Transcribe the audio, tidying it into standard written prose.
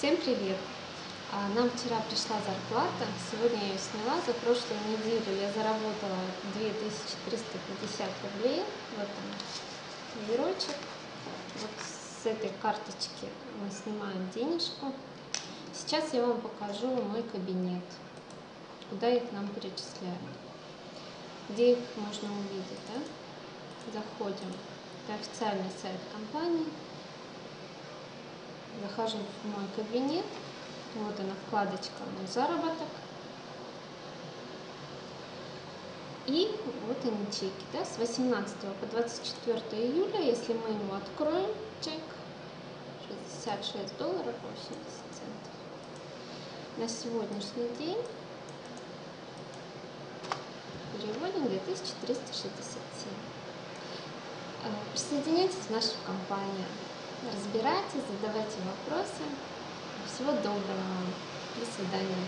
Всем привет! Нам вчера пришла зарплата, сегодня я ее сняла. За прошлую неделю я заработала 2350 рублей. Вот он, номерочек. Вот с этой карточки мы снимаем денежку. Сейчас я вам покажу мой кабинет, куда их нам перечисляют. Где их можно увидеть, да? Заходим. Это официальный сайт компании. Захожу в мой кабинет. Вот она, вкладочка «Мой заработок». И вот они чеки, да, с 18 по 24 июля, если мы его откроем, чек 66 долларов 80 центов. На сегодняшний день переводим 2367. Присоединяйтесь в нашу компанию, разбирайтесь, задавайте вопросы. Всего доброго вам. До свидания.